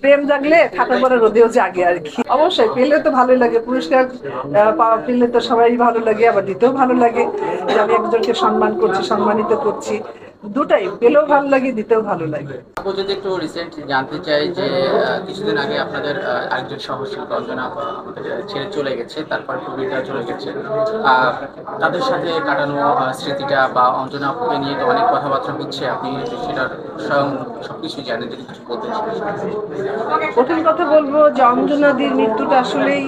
প্রেম জাগলে থাকার পরে রোদেও জাগে আর কি। অবশ্যই পেলে তো ভালোই লাগে, পুরস্কার পাওয়া পেলে তো সবাই ভালো লাগে, আবার দিতেও ভালো লাগে যে আমি একজনকে সম্মান করছি, সম্মানিত করছি। দুটাই, পেলেও ভালো লাগে, দিতেও ভালো লাগে। আপু যদি একটু রিসেন্ট জানতে চাই যে কিছুদিন আগে আপনাদের আরেকজন সহশিল্পী অঞ্জনা আপু আমাদের ছেড়ে চলে গেছে, তারপর কবিতা চলে গেছে। আহ, তাদের সাথে কাটানো স্মৃতিটা বা অঞ্জনা আপুকে নিয়ে তো অনেক কথাবার্তা হচ্ছে, আপনি সেটার স্বয়ং সবকিছু জানেন, যদি কিছু বলতে চান। প্রথম কথা বলবো যে অঞ্জনাদির মৃত্যুটা আসলেই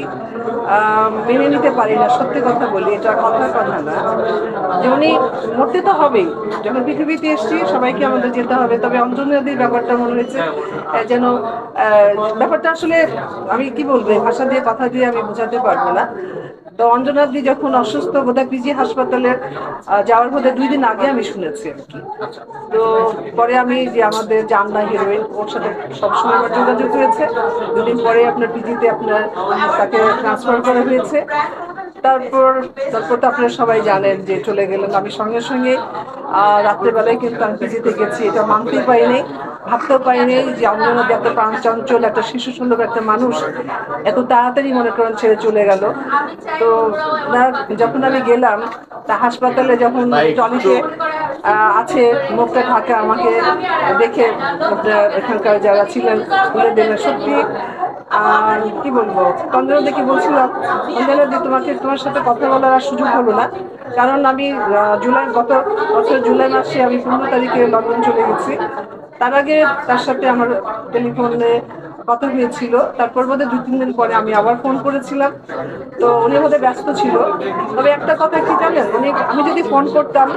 মেনে নিতে পারি না। সত্যি কথা বলি, এটা কথার কথা না যে উনি মরতে তো হবেই, যখন পৃথিবীতে এসেছি সবাইকে আমাদের যেতে হবে। তবে অঞ্জনাদির ব্যাপারটা মনে হয়েছে যেন ব্যাপারটা আসলে আমি কি বলবো, এই ভাষা দিয়ে কথা দিয়ে আমি বোঝাতে পারবো না। তো অঞ্জনাদি যখন অসুস্থ বোধহয় পিজি হাসপাতালে যাওয়ার বোধহয় 2 দিন আগে আমি শুনেছি আর কি। আচ্ছা। তো পরে আমি যে আমাদের জানলা হিরোইন, ওর সাথে সবসময় আমার যোগাযোগ হয়েছে। 2 দিন পরে আপনার পিজিতে আপনার তাকে ট্রান্সফার করা হয়েছে। তারপর তারপর তো আপনারা সবাই জানেন যে চলে গেলেন। আমি সঙ্গে সঙ্গে রাত্রেবেলায় কিন্তু আমি পিজিতে গেছি, এটা মানতেই পারিনি, ভাবতেও পারিনি যে অঞ্জনা যে এত প্রাণ চঞ্চল একটা শিশু সুন্দর একটা মানুষ এত তাড়াতাড়ি মনে করেন ছেড়ে চলে গেল। তো যখন আমি গেলাম তা হাসপাতালে, যখন টলিতে আছে মুখটা ঢাকা, আমাকে দেখে এখানকার যারা ছিলেন বলে দিলেন সত্যি। আর কি বলবো, অঞ্জনা দেখি বলছিলাম, অঞ্জনা দি তোমাকে, তোমার সাথে কথা বলার আর সুযোগ হলো না, কারণ আমি গত বছর জুলাই মাসে আমি 15 তারিখে লন্ডন চলে গেছি। তার আগে তার সাথে আমার টেলিফোনে কথা হয়েছিল। তারপর বোধহয় 2-3 দিন পরে আমি আবার ফোন করেছিলাম, তো উনি বোধহয় ব্যস্ত ছিল। তবে একটা কথা কি জানেন, উনি, আমি যদি ফোন করতাম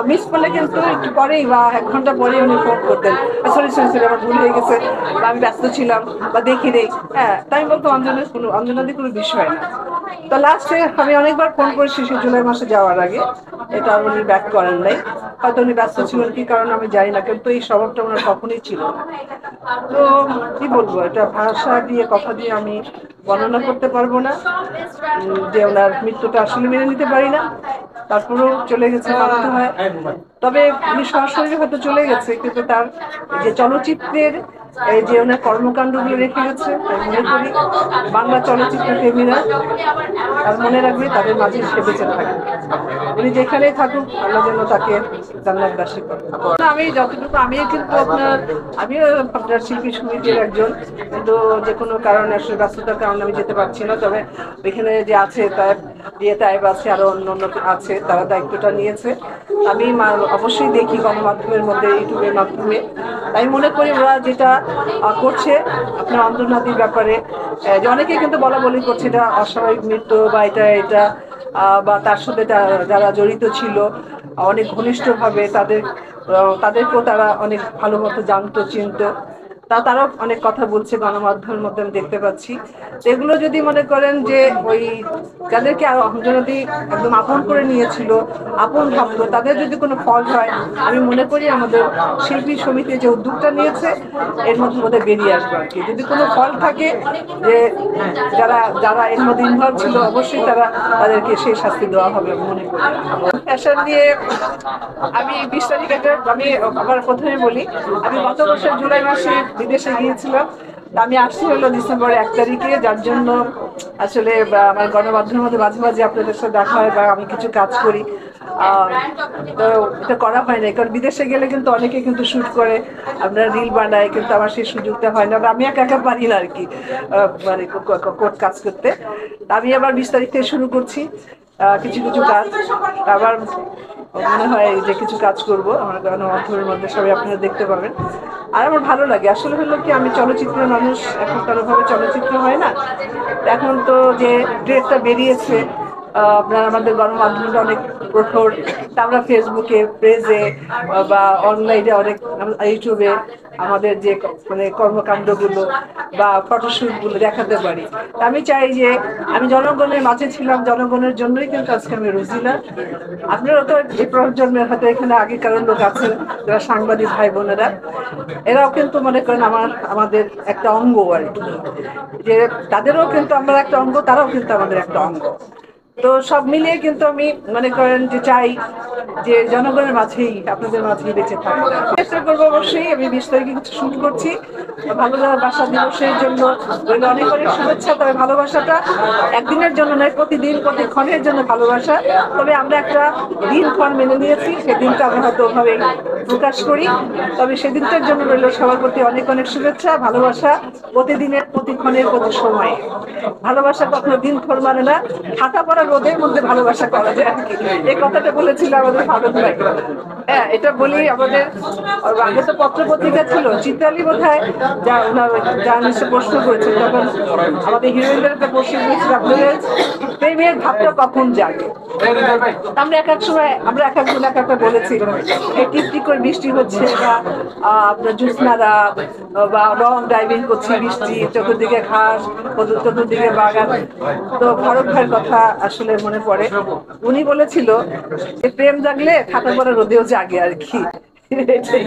মিস করলে কিন্তু একটু পরেই বা 1 ঘন্টা পরে উনি ফোন করতেন, সরি সরি সরি আমার ভুল হয়ে গেছে, বা আমি ব্যস্ত ছিলাম, বা দেখি নেই। হ্যাঁ, তাই বলতো অঞ্জনাদি কোনো বিষয় না। তো লাস্টে আমি অনেকবার ফোন করেছি সে জুলাই মাসে যাওয়ার আগে, এটা আর উনি ব্যাক করেন নাই। হয়তো উনি ব্যস্ত ছিলেন কি কারণ আমি জানি না, কিন্তু এই স্বভাবটা ওনার কখনোই ছিল না। তো কি বলবো, এটা ভাষা দিয়ে কথা দিয়ে আমি বর্ণনা করতে পারবো না। যে ওনার মৃত্যুটা আসলে মেনে নিতে পারি না, তারপরেও চলে গেছে মানতে হয়। তবে উনি সরাসরি হয়তো চলে গেছে, কিন্তু তার এই যে চলচ্চিত্রের এই যে ওনার কর্মকাণ্ডগুলো রেখে গেছে, আমি মনে করি বাংলা চলচ্চিত্র প্রেমীরা তার মনে রাখবে, তাদের মাঝে সে বেঁচে থাকবে। উনি যেখানেই থাকুক আল্লাহ যেন তাকে জান্নাতবাসী করে। না, আমি যতটুকু, আমি কিন্তু আমিও আপনার শিল্পী সমিতির একজন, কিন্তু যে কোনো কারণে আসলে ব্যস্ততার কারণে আমি যেতে পারছি না। তবে ওইখানে যে আছে তার দিয়ে তাইব আছে, আরো অন্য অন্য আছে, তারা দায়িত্বটা নিয়েছে। আমি অবশ্যই দেখি গণমাধ্যমের মধ্যে, ইউটিউবের মাধ্যমে। তাই মনে করি ওরা যেটা করছে আপনার অন্তর্নাদীর ব্যাপারে, যে অনেকে কিন্তু বলা বলি করছে এটা অস্বাভাবিক মৃত্যু, বা এটা এটা বা তার সাথে যারা জড়িত ছিল অনেক ঘনিষ্ঠভাবে, তাদেরকেও তারা অনেক ভালো মতো জানতো, চিনতো। তারাও অনেক কথা বলছে গণমাধ্যমের মধ্যে, আমি দেখতে পাচ্ছি। এগুলো যদি মনে করেন যে ওই যাদেরকে যদি একদম আপন করে নিয়েছিল, আপন ভাবতো, তাদের যদি কোনো ফল হয়, আমি মনে করি আমাদের শিল্পী সমিতি যে উদ্যোগটা নিয়েছে এর মধ্যে মধ্যে বেরিয়ে আসবে আর কি। যদি কোনো ফল থাকে যে যারা যারা এর মধ্যে ইনভলভ ছিল, অবশ্যই তাদেরকে সেই শাস্তি দেওয়া হবে মনে করি। ফ্যাশন নিয়ে আমি 20 তারিখ আমি আবার প্রথমে বলি, আমি গত বছর জুলাই মাসে বিদেশে গিয়েছিলাম। তা আমি আসছি হলো ডিসেম্বর 1 তারিখে, যার জন্য আসলে আমার গণমাধ্যমের মধ্যে মাঝে মাঝে আপনাদের সাথে দেখা হয় বা আমি কিছু কাজ করি। তো এটা করা হয় না, কারণ বিদেশে গেলে কিন্তু অনেকে কিন্তু শুট করে, আপনারা রিল বানায়, কিন্তু আমার সেই সুযোগটা হয় না, বা আমি একা একা পারি না আর কি মানে কোর্ট কাজ করতে। আমি আবার 20 তারিখ থেকে শুরু করছি কিছু কিছু কাজ। আবার মনে হয় যে কিছু কাজ করব আমার গণমাধ্যমের মধ্যে, সবাই আপনারা দেখতে পাবেন। আর আমার ভালো লাগে আসলে হলো কি, আমি চলচ্চিত্রের মানুষ, এখন কারোভাবে চলচ্চিত্র হয় না। এখন তো যে ডেটটা বেরিয়েছে, আপনার আমাদের গণমাধ্যমটা অনেক প্রখর। তা আমরা ফেসবুকে, পেজে বা অনলাইনে অনেক, ইউটিউবে আমাদের যে মানে কর্মকাণ্ডগুলো বা ফটোশুটগুলো দেখাতে পারি। আমি চাই যে আমি জনগণের মাঝে ছিলাম, জনগণের জন্যই কিন্তু আজকে আমি রুজিনা। আপনারা তো এই প্রজন্মের হয়তো এখানে আগেকার লোক আছেন যারা সাংবাদিক ভাই বোনেরা, এরাও কিন্তু মনে করেন আমাদের একটা অঙ্গ আর কি, যে তাদেরও কিন্তু আমরা একটা অঙ্গ, তারাও কিন্তু আমাদের একটা অঙ্গ। তো সব মিলিয়ে কিন্তু আমি মনে করেন যে চাই যে জনগণের মাঝেই, আপনাদের মাঝেই বেঁচে থাকতে। চেষ্টা করবো অবশ্যই। আমি 20 তারিখে কিছু শুট করছি ভালোবাসা দিবসের জন্য। রইল অনেক অনেক শুভেচ্ছা। তবে ভালোবাসাটা একদিনের জন্য নয়, প্রতিদিন প্রতিক্ষণের জন্য ভালোবাসা। তবে আমরা একটা দিনক্ষণ মেনে নিয়েছি, সেদিনটা আমরা হয়তো ওভাবে প্রকাশ করি। তবে সেদিনটার জন্য রইল সবার প্রতি অনেক অনেক শুভেচ্ছা, ভালোবাসা প্রতিদিনের, প্রতিক্ষণের, প্রতি সময়ে। ভালোবাসা কখনো দিনক্ষণ মানে না, হাঁটা পড়া রোদের মধ্যে ভালোবাসা করা যায় আর কি। এই কথাটা বলেছিল আমাদের ভারত ভাই। হ্যাঁ, এটা বলি আমাদের আগে তো পত্র পত্রিকা ছিল, চিত্রালী বোধহয় যা ওনার জার্নালিস্টে প্রশ্ন করেছে, তখন আমাদের হিরোইনদের একটা প্রশ্ন করেছিল আপনাদের প্রেমের ভাবটা কখন জাগে। আমরা এক এক সময় আমরা এক একজন এক একটা বলেছি, এই টিপটিপ করে বৃষ্টি হচ্ছে, বা আপনার জ্যোৎস্নারা, বা লং ড্রাইভিং করছি, বৃষ্টি, চতুর্দিকে ঘাস, চতুর্দিকে বাগান। তো ফারুক ভাইয়ের কথা আসলে মনে পড়ে। উনি বলেছিল যে প্রেম জাগলে থাকা পরে রোদেও জাগে আর কি। এটাই।